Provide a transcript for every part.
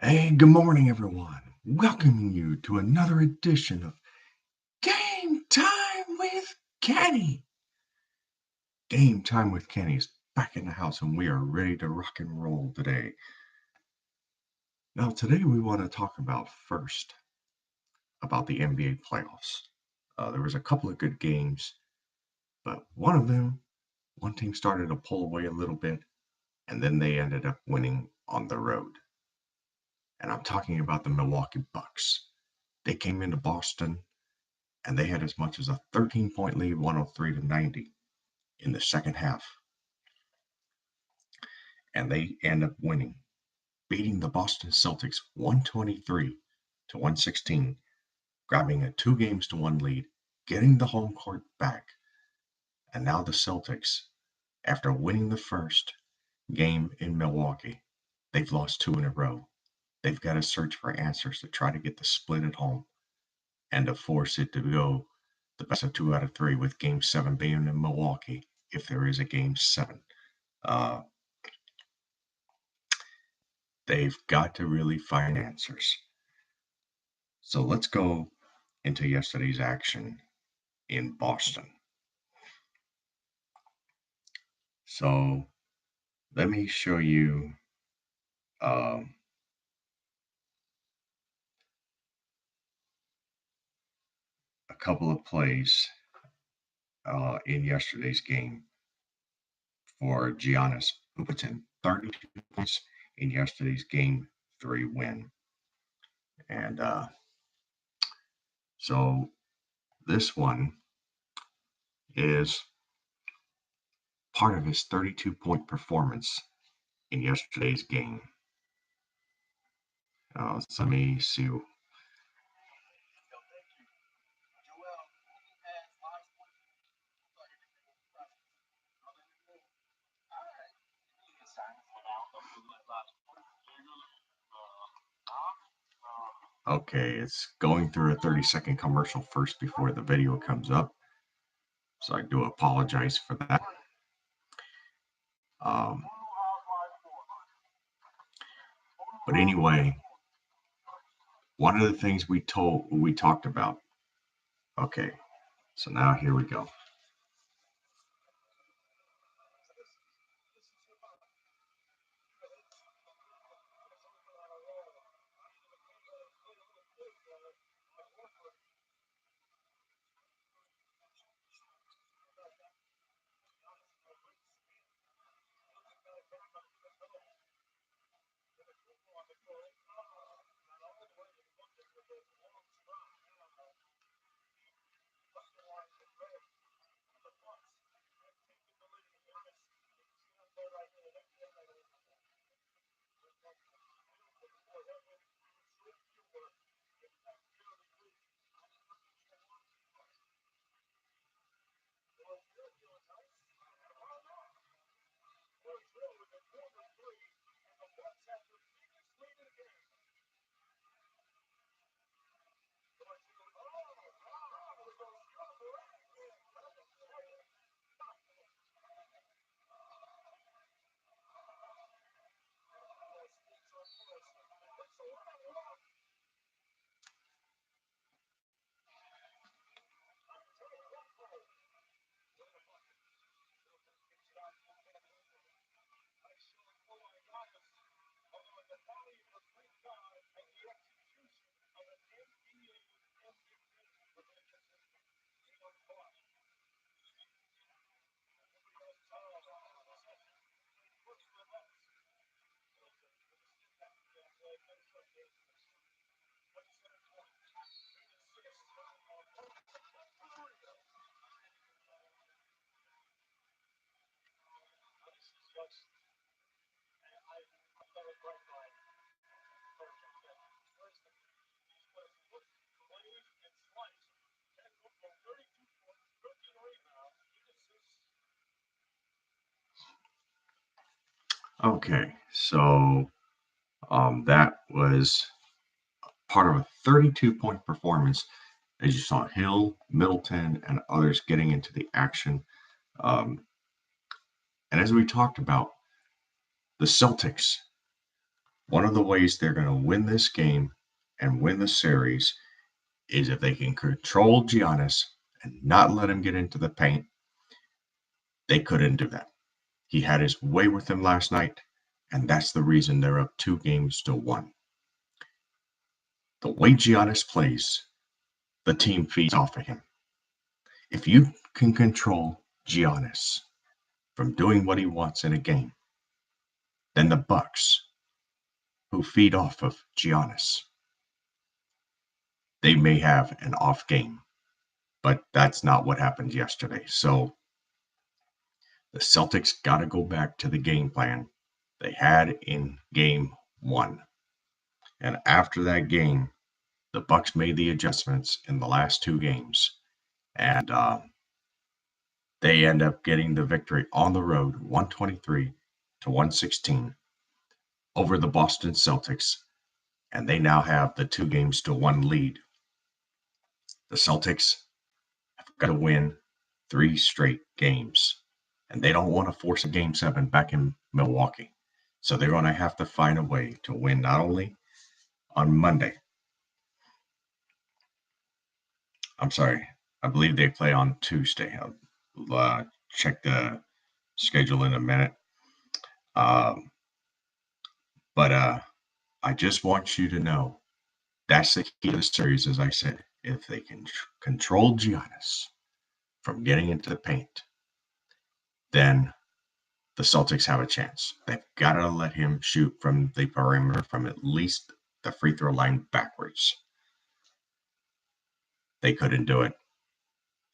Hey, good morning, everyone. Welcoming you to another edition of Game Time with Kenny. Game Time with Kenny is back in the house, and we are ready to rock and roll today. Now, today we want to talk about the NBA playoffs. There was a couple of good games, but one team started to pull away a little bit, and then they ended up winning on the road. And I'm talking about the Milwaukee Bucks. They came into Boston and they had as much as a 13-point lead, 103-90 in the second half. And they end up winning, beating the Boston Celtics 123 to 116, grabbing a 2-1 lead, getting the home court back. And now the Celtics, after winning the first game in Milwaukee, they've lost 2 in a row. They've got to search for answers to try to get the split at home and to force it to go the best of 2 out of 3, with Game 7 being in Milwaukee, if there is a Game 7. They've got to really find answers. So let's go into yesterday's action in Boston. So let me show you a couple of plays in yesterday's game for Giannis, who puts in 32 points in yesterday's Game 3 win. And so this one is part of his 32-point performance in yesterday's game. So let me see. Okay, it's going through a 30-second commercial first before the video comes up. So I do apologize for that. But anyway, one of the things we talked about. Okay, so now here we go. Okay, so that was part of a 32-point performance, as you saw Hill, Middleton, and others getting into the action. And as we talked about, the Celtics One of the ways they're going to win this game and win the series is if they can control Giannis and not let him get into the paint. They couldn't do that. He had his way with him last night, and that's the reason they're up 2-1. The way Giannis plays, the team feeds off of him. If you can control Giannis from doing what he wants in a game, then the Bucks, who feed off of Giannis, they may have an off game, but that's not what happened yesterday. So the Celtics got to go back to the game plan they had in game 1. And after that game, the Bucks made the adjustments in the last 2 games, and they end up getting the victory on the road, 123-116, over the Boston Celtics, and they now have the 2-1 lead. The Celtics have got to win 3 straight games, and they don't want to force a Game 7 back in Milwaukee. So they're going to have to find a way to win not only on Monday. I'm sorry, I believe they play on Tuesday. I'll check the schedule in a minute. But I just want you to know that's the key to the series, as I said. If they can control Giannis from getting into the paint, then the Celtics have a chance. They've got to let him shoot from the perimeter from at least the free throw line backwards. They couldn't do it,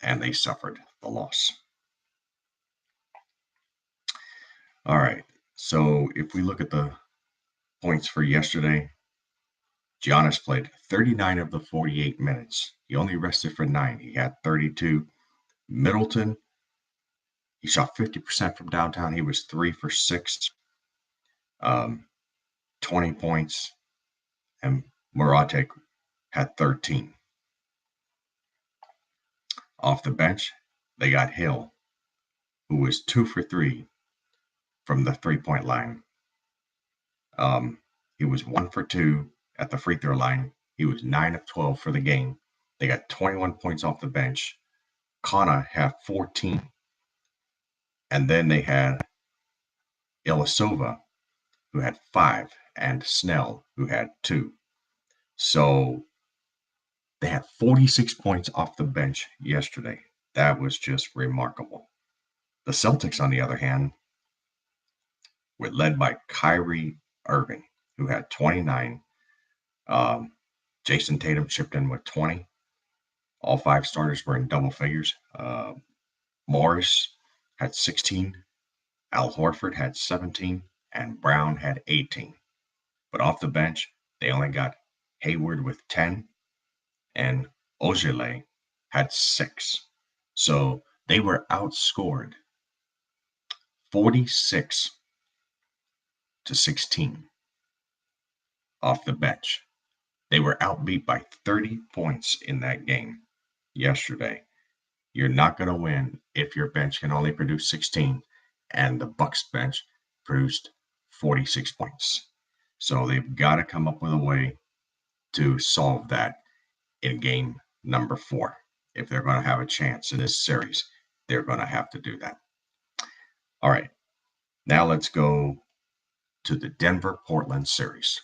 and they suffered the loss. All right, so if we look at the points for yesterday, Giannis played 39 of the 48 minutes. He only rested for 9. He had 32. Middleton, he shot 50% from downtown. He was 3 for 6, 20 points. And Muratek had 13. Off the bench, they got Hill, who was 2 for 3 from the 3-point line. He was 1 for 2 at the free throw line. He was 9 of 12 for the game. They got 21 points off the bench. Kana had 14. And then they had Ilyasova, who had 5, and Snell, who had 2. So they had 46 points off the bench yesterday. That was just remarkable. The Celtics, on the other hand, were led by Kyrie Irving, who had 29. Jason Tatum chipped in with 20. All 5 starters were in double figures. Morris had 16. Al Horford had 17. And Brown had 18. But off the bench, they only got Hayward with 10. And Ojale had 6. So they were outscored 46-16 off the bench. They were outbeat by 30 points in that game yesterday. You're not going to win if your bench can only produce 16, and the Bucks bench produced 46 points. So they've got to come up with a way to solve that in game number 4. If they're going to have a chance in this series, they're going to have to do that. All right, now let's go to the Denver-Portland series.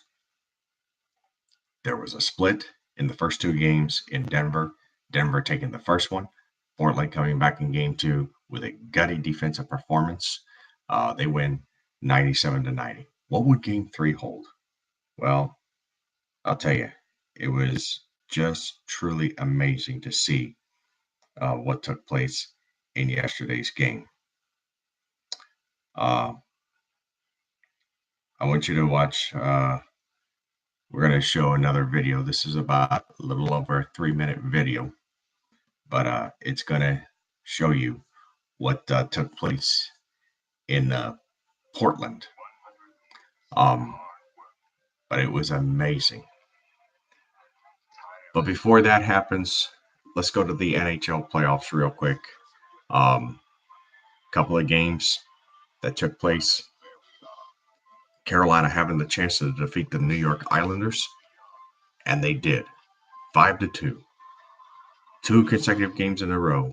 There was a split in the first 2 games in Denver. Denver taking the first one. Portland coming back in game 2 with a gutty defensive performance. They win 97-90. What would game 3 hold? Well, I'll tell you, it was just truly amazing to see what took place in yesterday's game. I want you to watch. We're going to show another video. This is about a little over a 3-minute video, but it's going to show you what took place in Portland. But it was amazing. But before that happens, let's go to the NHL playoffs real quick. Couple of games that took place. Carolina having the chance to defeat the New York Islanders, and they did. 5-2. 2 consecutive games in a row,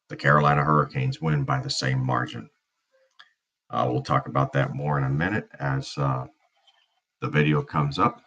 the Carolina Hurricanes win by the same margin. We'll talk about that more in a minute as the video comes up.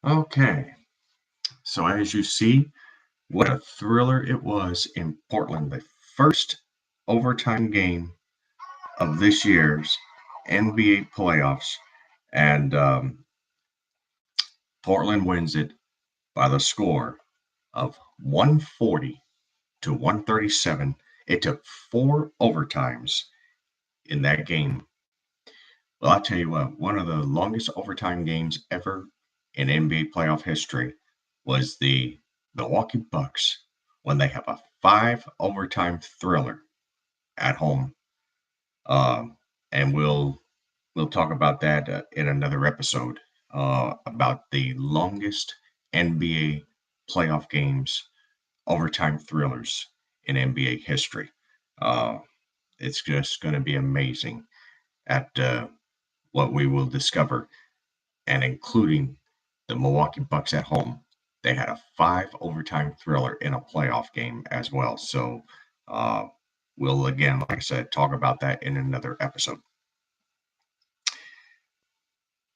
Okay, so as you see, what a thriller it was in Portland, the first overtime game of this year's NBA playoffs. And Portland wins it by the score of 140 to 137. It took 4 overtimes in that game. Well, I'll tell you what, one of the longest overtime games ever in NBA playoff history was the Milwaukee Bucks when they have a 5 overtime thriller at home. And we'll talk about that in another episode about the longest NBA playoff games, overtime thrillers in NBA history. It's just going to be amazing at what we will discover, and including the Milwaukee Bucks at home. They had a 5 overtime thriller in a playoff game as well. So we'll, again, like I said, talk about that in another episode.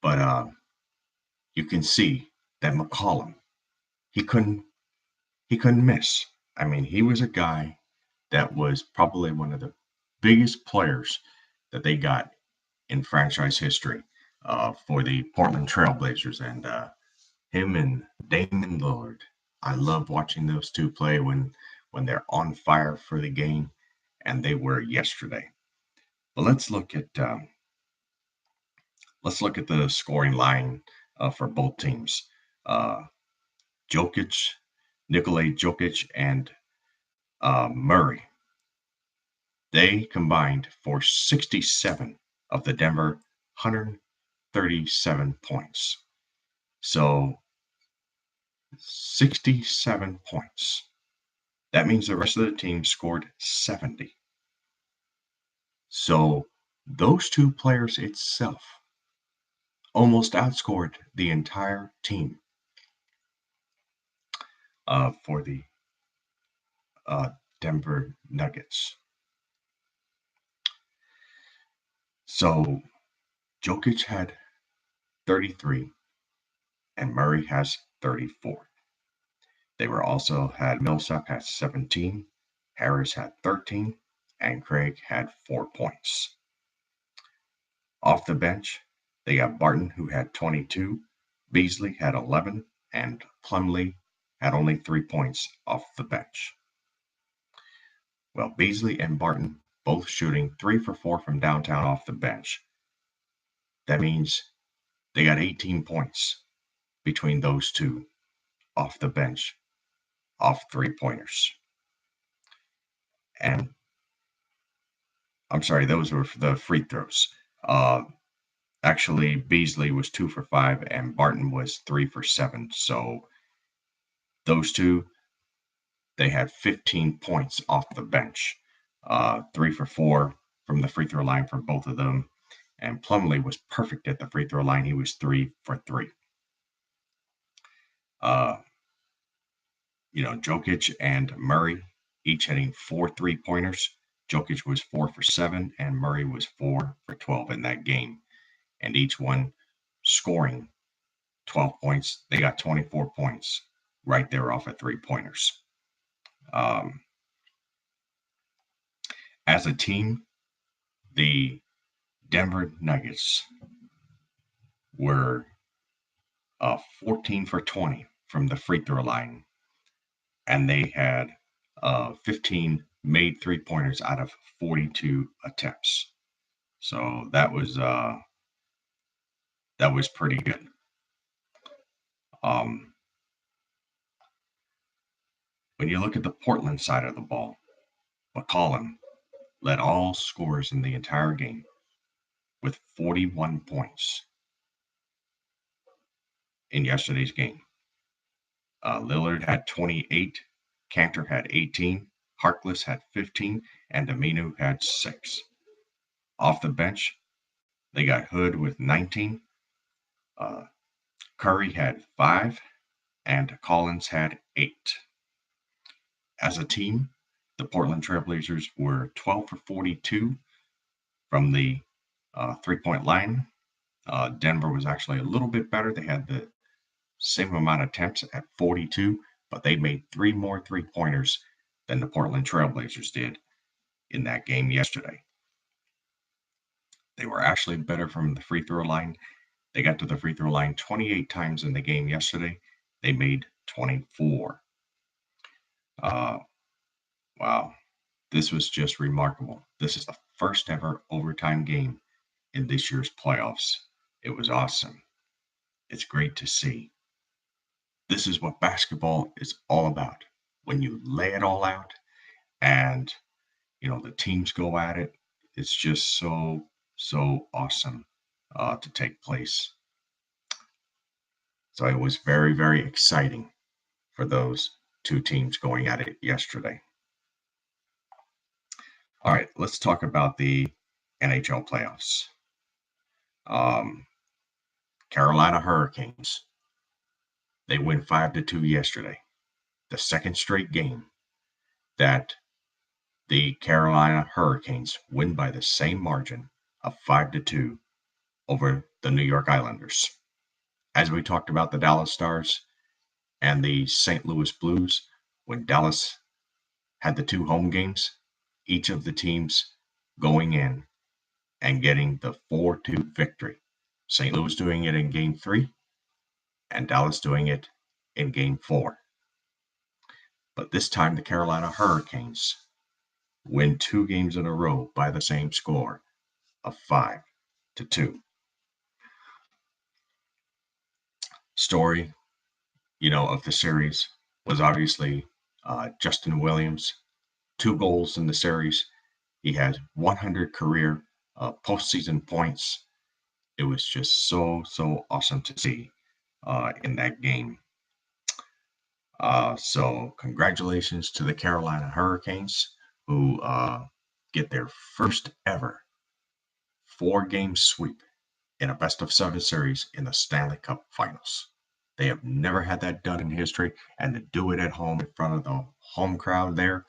But you can see that McCollum, he couldn't miss. I mean, he was a guy that was probably one of the biggest players that they got in franchise history for the Portland Trailblazers, and him and Damian Lillard. I love watching those two play when they're on fire for the game, and they were yesterday. But let's look at the scoring line for both teams. Uh, Jokic, Nikola Jokic, and Murray. They combined for 67 of the Denver 137 points. So 67 points. That means the rest of the team scored 70. So those two players itself almost outscored the entire team for the Denver Nuggets. So Jokic had 33 and Murray has 34. They were also had Millsap had 17, Harris had 13, and Craig had 4 points. Off the bench, they got Barton, who had 22, Beasley had 11, and Plumlee had only 3 points off the bench. Well, Beasley and Barton both shooting 3 for 4 from downtown off the bench. That means they got 18 points between those two off the bench, off 3-pointers. And I'm sorry, those were the free throws. Actually, Beasley was 2 for 5 and Barton was 3 for 7. So those two, they had 15 points off the bench, 3 for 4 from the free throw line for both of them. And Plumlee was perfect at the free throw line. He was 3 for 3. Jokic and Murray each hitting 4 3-pointers. Jokic was 4 for 7 and Murray was 4 for 12 in that game. And each one scoring 12 points. They got 24 points right there off of 3-pointers. As a team, the Denver Nuggets were 14 for 20 from the free throw line, and they had 15 made 3-pointers out of 42 attempts. So that was pretty good. When you look at the Portland side of the ball, McCollum led all scorers in the entire game with 41 points in yesterday's game. Lillard had 28, Cantor had 18, Harkless had 15, and Aminu had 6. Off the bench, they got Hood with 19, Curry had 5, and Collins had 8. As a team, the Portland Trailblazers were 12 for 42 from the 3-point line. Denver was actually a little bit better. They had the same amount of attempts at 42, but they made 3 more 3-pointers than the Portland Trailblazers did in that game yesterday. They were actually better from the free throw line. They got to the free throw line 28 times in the game yesterday. They made 24. Wow. This was just remarkable. This is the first ever overtime game in this year's playoffs. It was awesome. It's great to see. This is what basketball is all about. When you lay it all out and, the teams go at it, it's just so awesome to take place. So it was very, very exciting for those two teams going at it yesterday. All right, let's talk about the NHL playoffs. Carolina Hurricanes, they win 5-2 yesterday. The second straight game that the Carolina Hurricanes win by the same margin of 5-2 over the New York Islanders. As we talked about the Dallas Stars and the St. Louis Blues, when Dallas had the 2 home games, each of the teams going in and getting the 4-2 victory. St. Louis doing it in Game 3 and Dallas doing it in Game 4. But this time the Carolina Hurricanes win 2 games in a row by the same score of 5-2. Story, of the series was obviously Justin Williams, 2 goals in the series. He has 100 career postseason points. It was just so awesome to see in that game. So congratulations to the Carolina Hurricanes, who get their first ever 4-game sweep in a best-of-7 series in the Stanley Cup Finals. They have never had that done in history, and to do it at home in front of the home crowd there,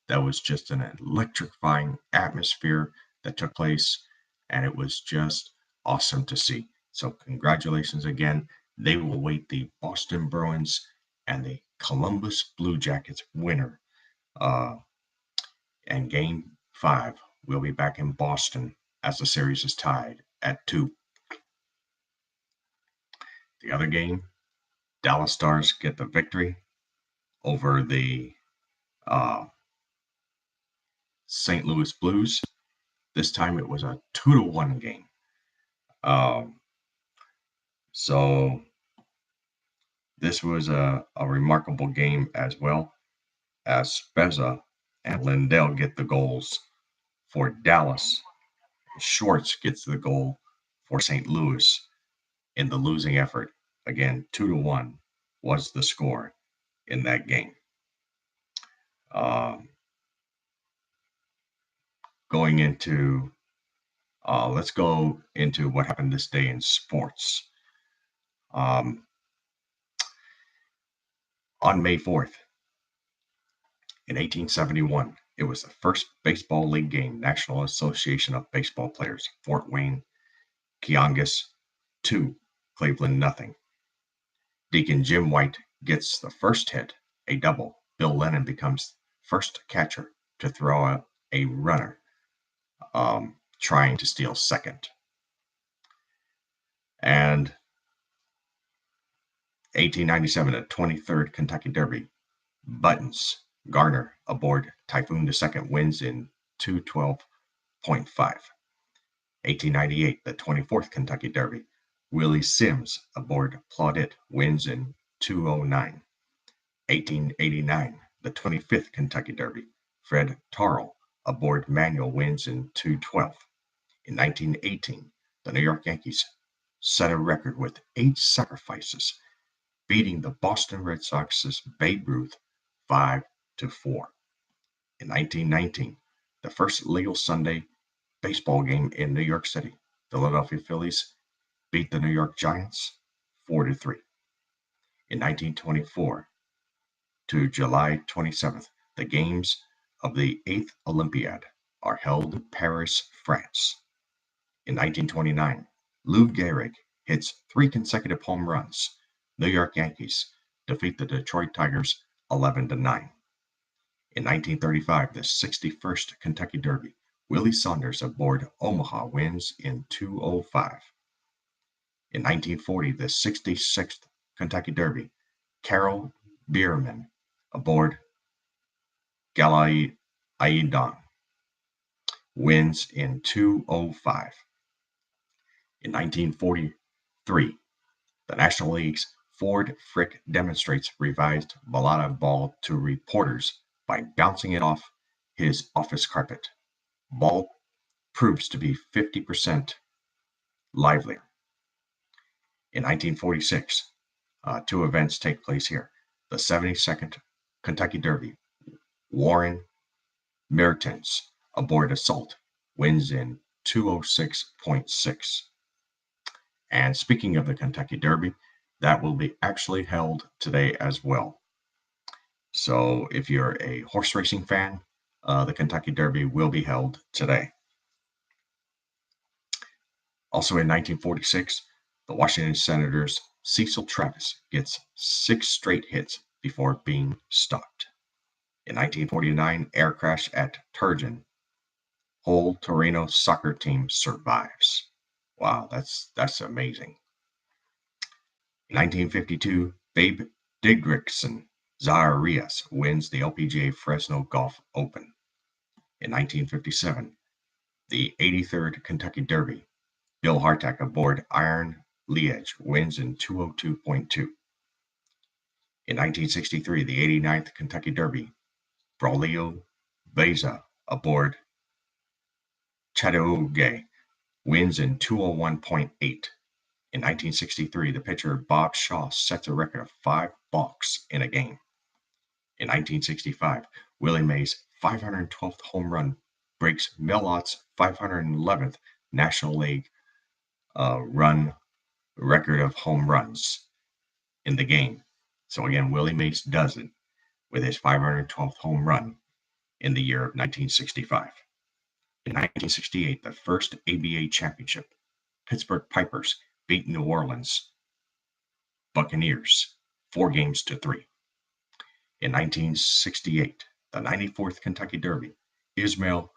that was just an electrifying atmosphere that took place, and it was just awesome to see. So congratulations again. They will await the Boston Bruins and the Columbus Blue Jackets winner. And Game 5 will be back in Boston as the series is tied at 2. The other game, Dallas Stars get the victory over the St. Louis Blues. This time it was a 2-1 game. So this was a remarkable game as well, as Spezza and Lindell get the goals for Dallas. Schwartz gets the goal for St. Louis in the losing effort. Again, 2-1 was the score in that game. Going into, let's go into what happened this day in sports. On May 4th, in 1871, it was the first baseball league game, National Association of Baseball Players, Fort Wayne, Kiongas 2, Cleveland 0. Deacon Jim White gets the first hit, a double. Bill Lennon becomes first catcher to throw out a runner trying to steal second. And 1897, the 23rd Kentucky Derby, Buttons, Garner aboard Typhoon II wins in 2:12.5. 1898, the 24th Kentucky Derby, Willie Sims aboard Plaudit wins in 2:09. 1889, the 25th Kentucky Derby, Fred Tarl aboard Manual wins in 2:12. In 1918, the New York Yankees set a record with 8 sacrifices, beating the Boston Red Sox's Babe Ruth 5-4. In 1919, the first legal Sunday baseball game in New York City, Philadelphia Phillies beat the New York Giants 4-3. In 1924 to July 27th, the games of the 8th Olympiad are held in Paris, France. In 1929, Lou Gehrig hits 3 consecutive home runs. New York Yankees defeat the Detroit Tigers 11-9. In 1935, the 61st Kentucky Derby, Willie Saunders aboard Omaha wins in 2:05. In 1940, the 66th Kentucky Derby, Carol Bierman aboard Galiaidan wins in 2:05. In 1943, the National League's Ford Frick demonstrates revised balata ball to reporters by bouncing it off his office carpet. Ball proves to be 50% livelier. In 1946, 2 events take place here. The 72nd Kentucky Derby, Warren Mertens aboard Assault wins in 2:06.6. And speaking of the Kentucky Derby, that will be actually held today as well. So if you're a horse racing fan, the Kentucky Derby will be held today. Also in 1946, the Washington Senators' Cecil Travis gets 6 straight hits before being stopped. In 1949, air crash at Turgeon, whole Torino soccer team survives. Wow, that's amazing. In 1952, Babe Didrikson Zacharias wins the LPGA Fresno Golf Open. In 1957, the 83rd Kentucky Derby, Bill Hartack aboard Iron Liege wins in 202.2. In 1963, the 89th Kentucky Derby, Braulio Beza aboard Chattahoochee wins in 201.8. In 1963, the pitcher Bob Shaw sets a record of 5 balks in a game. In 1965, Willie Mays' 512th home run breaks Mel Ott's 511th National League run record of home runs in the game. So again, Willie Mays does it with his 512th home run in the year of 1965. In 1968, the first ABA championship, Pittsburgh Pipers beat New Orleans Buccaneers 4-3. In 1968, the 94th Kentucky Derby, Ismael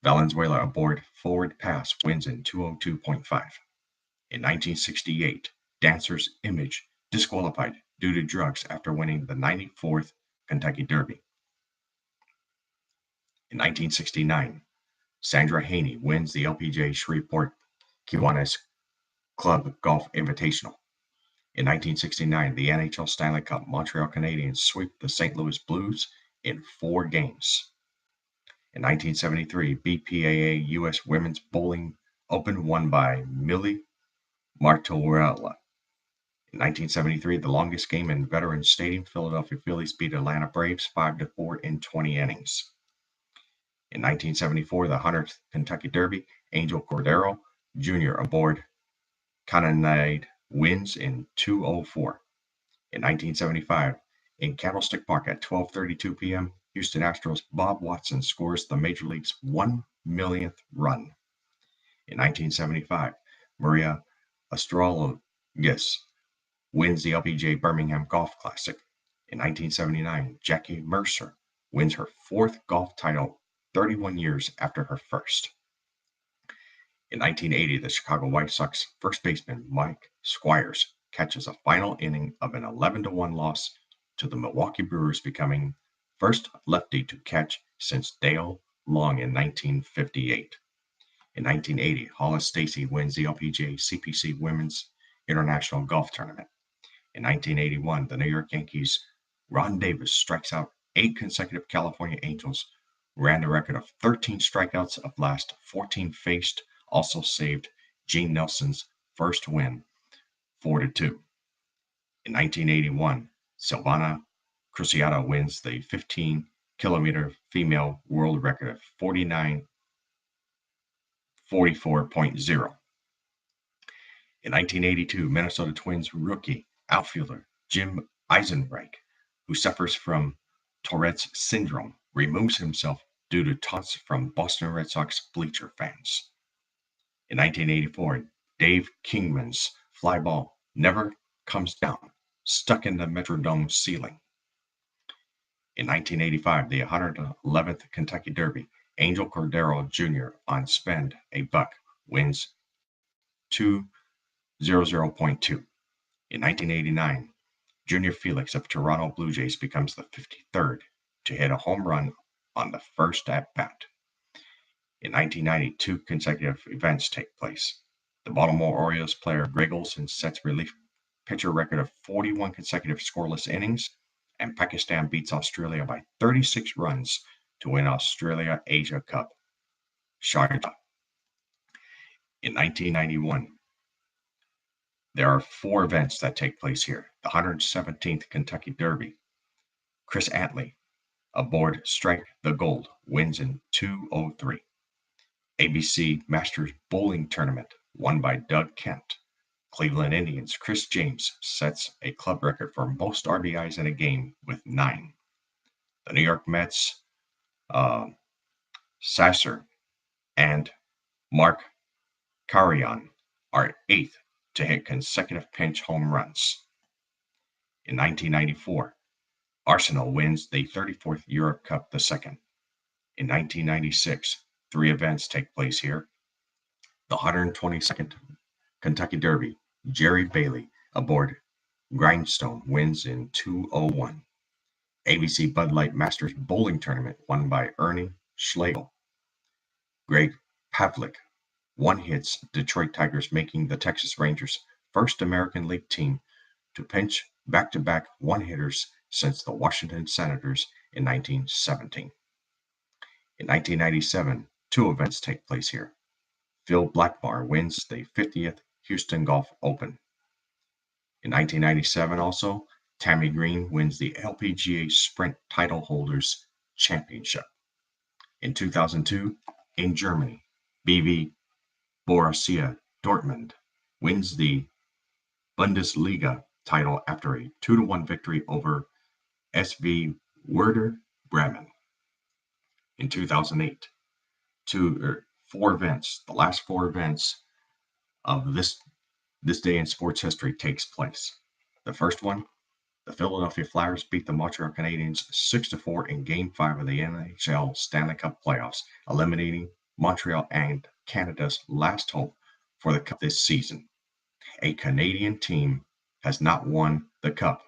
Valenzuela aboard Forward Pass wins in 202.5. In 1968, Dancer's Image disqualified due to drugs after winning the 94th Kentucky Derby. In 1969, Sandra Haney wins the LPGA Shreveport Kiwanis Club Golf Invitational. In 1969, the NHL Stanley Cup, Montreal Canadiens sweep the St. Louis Blues in 4 games. In 1973, BPAA U.S. Women's Bowling Open won by Millie Martorella. In 1973, the longest game in Veterans Stadium, Philadelphia Phillies beat Atlanta Braves 5-4 in 20 innings. In 1974, the 100th Kentucky Derby, Angel Cordero Jr. aboard Cannonade wins in 2:04. In 1975, in Candlestick Park at 12:32 p.m., Houston Astros Bob Watson scores the Major League's 1 millionth run. In 1975, Maria Astrologis wins the LPGA Birmingham Golf Classic. In 1979, Jackie Mercer wins her 4th golf title 31 years after her first. In 1980, the Chicago White Sox first baseman Mike Squires catches a final inning of an 11-1 loss to the Milwaukee Brewers, becoming first lefty to catch since Dale Long in 1958. In 1980, Hollis Stacy wins the LPGA CPC Women's International Golf Tournament. In 1981, the New York Yankees' Ron Davis strikes out 8 consecutive California Angels, ran the record of 13 strikeouts of last 14 faced, also saved Gene Nelson's first win 4-2. In 1981, Silvana Cruciato wins the 15-kilometer female world record of 49:44.0. In 1982, Minnesota Twins rookie outfielder Jim Eisenreich, who suffers from Tourette's syndrome, removes himself due to taunts from Boston Red Sox bleacher fans. In 1984, Dave Kingman's fly ball never comes down, stuck in the Metrodome ceiling. In 1985, the 111th Kentucky Derby, Angel Cordero Jr. on Spend a Buck wins 2:00.2. In 1989, Junior Felix of Toronto Blue Jays becomes the 53rd to hit a home run on the first at-bat. In 1990, 2 consecutive events take place. The Baltimore Orioles player Greg Olson sets relief pitcher record of 41 consecutive scoreless innings, and Pakistan beats Australia by 36 runs to win Australia Asia Cup. Sharjah. In 1991, there are 4 events that take place here. The 117th Kentucky Derby, Chris Antley aboard Strike the Gold wins in 2:03. ABC Masters Bowling Tournament won by Doug Kent. Cleveland Indians Chris James sets a club record for most RBIs in a game with 9. The New York Mets, Sasser and Mark Carreon are 8th to hit consecutive pinch home runs. In 1994, Arsenal wins the 34th Europe Cup II. In 1996, 3 events take place here. The 122nd Kentucky Derby, Jerry Bailey aboard Grindstone wins in 2:01. ABC Bud Light Masters Bowling Tournament won by Ernie Schlegel. Greg Pavlik one-hits Detroit Tigers, making the Texas Rangers first American League team to pinch back-to-back one-hitters since the Washington Senators in 1917. In 1997, 2 events take place here. Phil Blackmar wins the 50th Houston Golf Open. In 1997 also, Tammy Green wins the LPGA Sprint Title Holders Championship. In 2002, in Germany, BV Borussia Dortmund wins the Bundesliga title after a 2-1 victory over SV Werder Bremen. In 2008, 4 events, the last 4 events of this day in sports history takes place. The first one, the Philadelphia Flyers beat the Montreal Canadiens 6-4 in Game 5 of the NHL Stanley Cup playoffs, eliminating Montreal and Canada's last hope for the Cup this season. A Canadian team has not won the Cup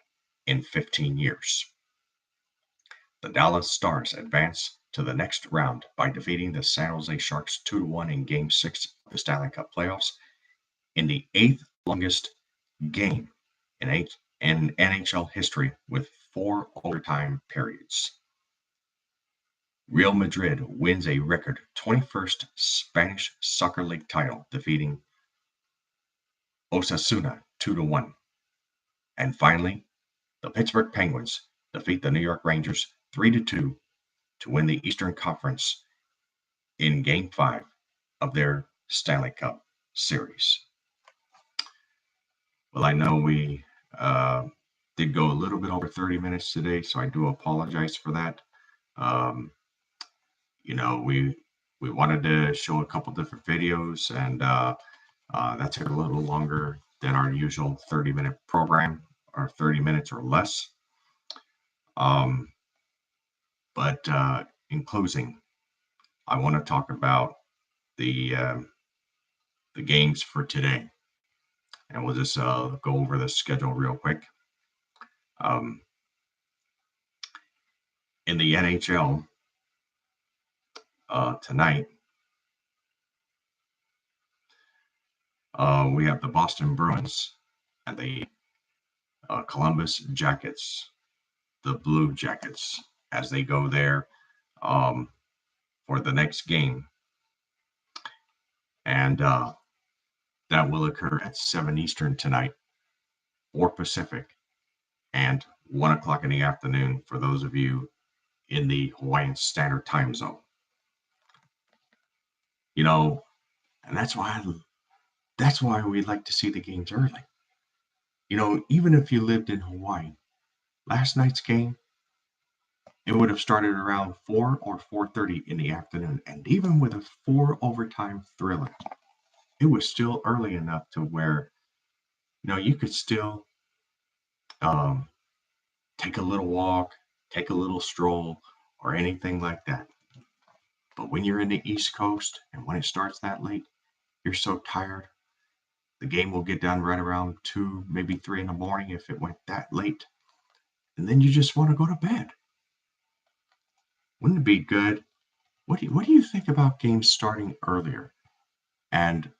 in 15 years. The Dallas Stars advance to the next round by defeating the San Jose Sharks 2-1 in Game 6 of the Stanley Cup playoffs in the 8th longest game in NHL history with 4 overtime periods. Real Madrid wins a record 21st Spanish Soccer League title, defeating Osasuna 2-1. And finally, the Pittsburgh Penguins defeat the New York Rangers 3-2 to win the Eastern Conference in Game 5 of their Stanley Cup series. Well, I know we did go a little bit over 30 minutes today, so I do apologize for that. We wanted to show a couple different videos, and that took a little longer than our usual 30-minute program, or 30 minutes or less. But in closing, I want to talk about the games for today, and we'll just go over the schedule real quick. In the NHL tonight, we have the Boston Bruins and the Columbus Jackets, the Blue Jackets, as they go there for the next game. And that will occur at 7 Eastern tonight, 4 Pacific, and 1 o'clock in the afternoon for those of you in the Hawaiian Standard Time Zone. And that's why we like to see the games early. Even if you lived in Hawaii, last night's game, it would have started around 4 or 4:30 in the afternoon. And even with a 4 overtime thriller, it was still early enough to where, you could still take a little walk, take a little stroll, or anything like that. But when you're in the East Coast and when it starts that late, you're so tired. The game will get done right around 2, maybe 3 in the morning if it went that late. And then you just want to go to bed. Wouldn't it be good? What do you think about games starting earlier and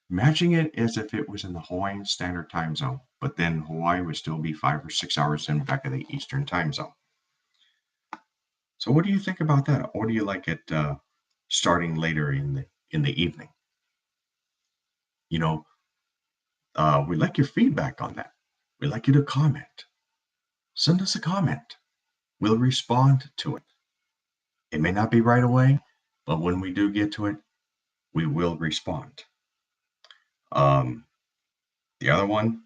matching it as if it was in the Hawaiian Standard Time Zone, but then Hawaii would still be 5 or 6 hours in back of the Eastern Time Zone? So what do you think about that? Or do you like it starting later in the evening? We'd like your feedback on that. We'd like you to comment. Send us a comment. We'll respond to it. It may not be right away, but when we do get to it, we will respond. The other one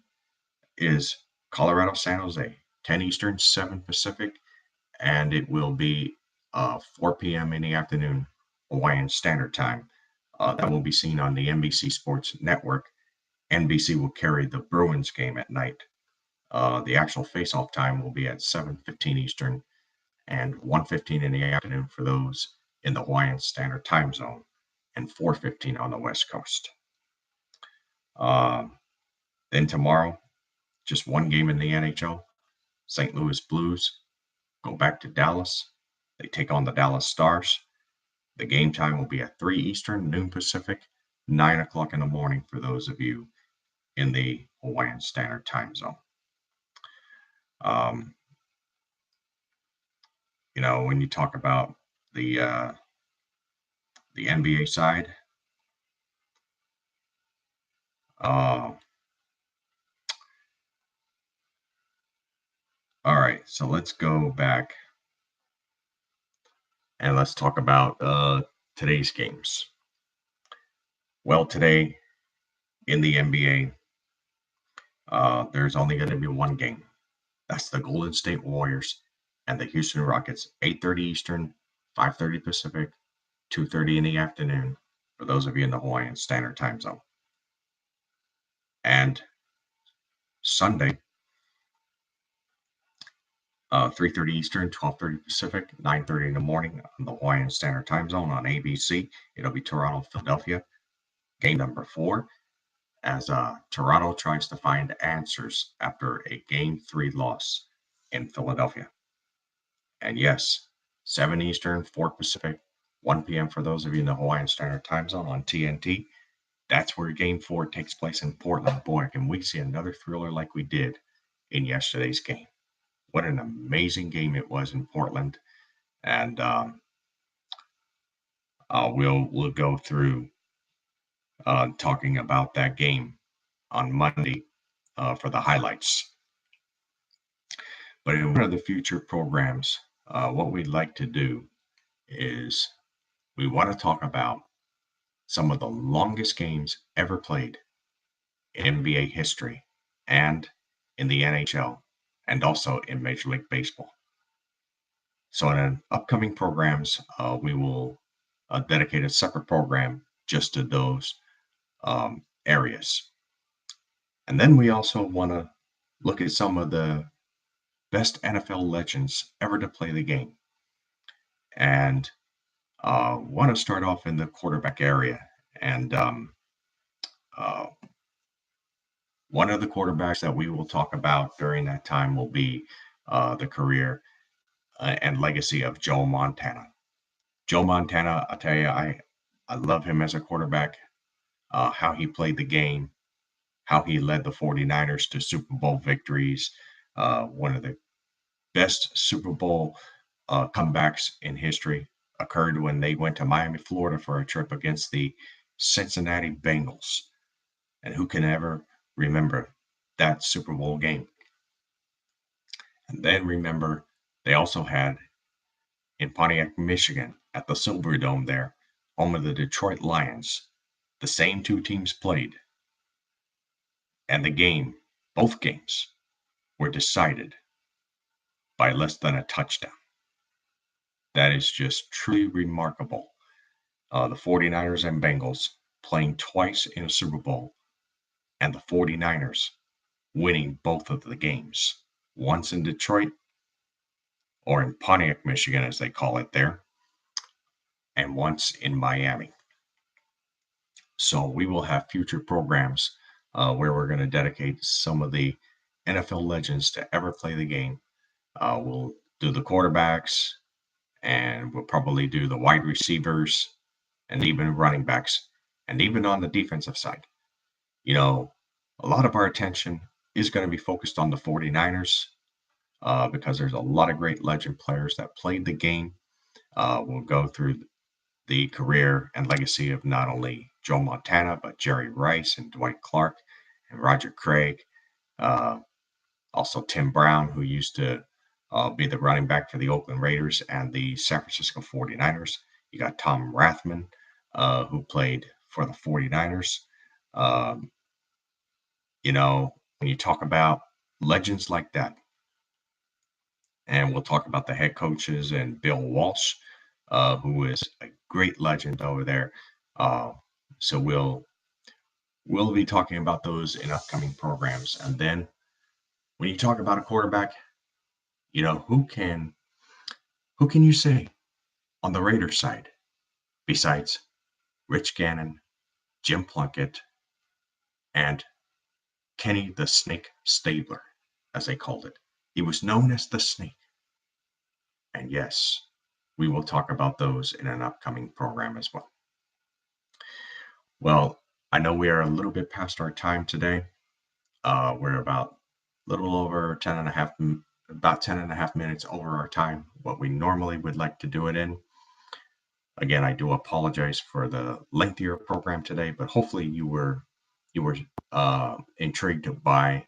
is Colorado San Jose, 10 Eastern, 7 Pacific, and it will be 4 p.m. in the afternoon, Hawaiian Standard Time. That will be seen on the NBC Sports Network. NBC will carry the Bruins game at night. The actual face-off time will be at 7:15 Eastern and 1:15 in the afternoon for those in the Hawaiian Standard Time Zone and 4:15 on the West Coast. Then tomorrow, just one game in the NHL. St. Louis Blues go back to Dallas. They take on the Dallas Stars. The game time will be at 3 Eastern, noon Pacific, 9 o'clock in the morning for those of you in the Hawaiian Standard Time Zone. When you talk about the NBA side, all right, so let's go back and let's talk about today's games. Well, today in the NBA, there's only going to be one game. That's the Golden State Warriors and the Houston Rockets, 8:30 Eastern, 5:30 Pacific, 2:30 in the afternoon for those of you in the Hawaiian Standard Time Zone. And Sunday, 3:30 Eastern, 12:30 Pacific, 9:30 in the morning on the Hawaiian Standard Time Zone on ABC. It'll be Toronto, Philadelphia, game number 4, as Toronto tries to find answers after a Game 3 loss in Philadelphia. And yes, 7 Eastern, 4 Pacific, 1 p.m. for those of you in the Hawaiian Standard Time Zone on TNT. That's where Game 4 takes place in Portland. Boy, can we see another thriller like we did in yesterday's game. What an amazing game it was in Portland. And we'll go through talking about that game on Monday for the highlights. But in one of the future programs, what we'd like to do is we want to talk about some of the longest games ever played in NBA history and in the NHL and also in Major League Baseball. So in upcoming programs, we will dedicate a separate program just to those areas. And then we also want to look at some of the best NFL legends ever to play the game. And want to start off in the quarterback area. And one of the quarterbacks that we will talk about during that time will be the career and legacy of Joe Montana. Joe Montana, I'll tell you, I love him as a quarterback, how he played the game, how he led the 49ers to Super Bowl victories, one of the best Super Bowl comebacks in history occurred when they went to Miami, Florida for a trip against the Cincinnati Bengals. And who can ever remember that Super Bowl game? And then remember, they also had in Pontiac, Michigan, at the Silverdome there, home of the Detroit Lions, the same two teams played. And both games, were decided by less than a touchdown. That is just truly remarkable. The 49ers and Bengals playing twice in a Super Bowl, and the 49ers winning both of the games, once in Detroit, or in Pontiac, Michigan, as they call it there, and once in Miami. So we will have future programs where we're going to dedicate some of the NFL legends to ever play the game. We'll do the quarterbacks, and we'll probably do the wide receivers and even running backs, and even on the defensive side. A lot of our attention is going to be focused on the 49ers because there's a lot of great legend players that played the game. We'll go through the career and legacy of not only Joe Montana, but Jerry Rice and Dwight Clark and Roger Craig. Also Tim Brown, who used to be the running back for the Oakland Raiders and the San Francisco 49ers. You got Tom Rathman, who played for the 49ers. When you talk about legends like that, and we'll talk about the head coaches and Bill Walsh, who is a great legend over there. So we'll be talking about those in upcoming programs. And then when you talk about a quarterback, who can you say on the Raiders side besides Rich Gannon, Jim Plunkett, and Kenny the Snake Stabler, as they called it. He was known as the Snake. And yes, we will talk about those in an upcoming program as well. Well, I know we are a little bit past our time today. We're about a little over 10 and a half, about 10 and a half minutes over our time, what we normally would like to do it in. Again, I do apologize for the lengthier program today, but hopefully you were intrigued by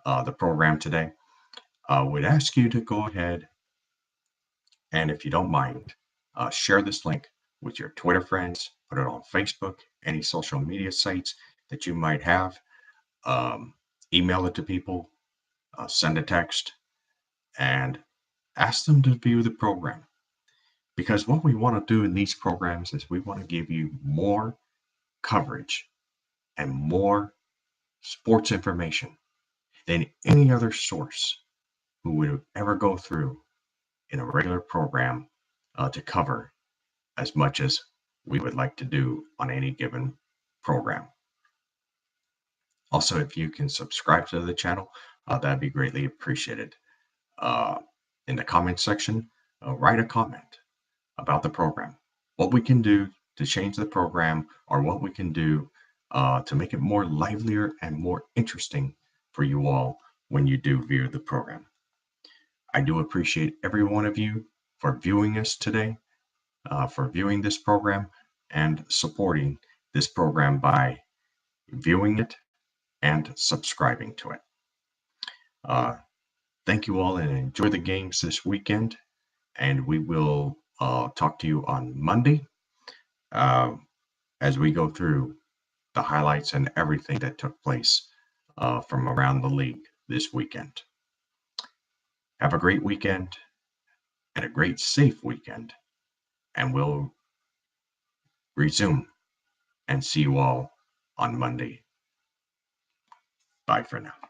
the program today. I would ask you to go ahead and, if you don't mind, share this link with your Twitter friends, put it on Facebook, any social media sites that you might have. Email it to people, send a text, and ask them to view the program. Because what we want to do in these programs is we want to give you more coverage and more sports information than any other source who would ever go through in a regular program to cover as much as we would like to do on any given program. Also, if you can subscribe to the channel, that'd be greatly appreciated. In the comment section, write a comment about the program, what we can do to change the program, or what we can do to make it more livelier and more interesting for you all when you do view the program. I do appreciate every one of you for viewing us today, for viewing this program and supporting this program by viewing it and subscribing to it. Thank you all and enjoy the games this weekend. And we will talk to you on Monday as we go through the highlights and everything that took place from around the league this weekend. Have a great weekend and a great safe weekend. And we'll resume and see you all on Monday. Bye for now.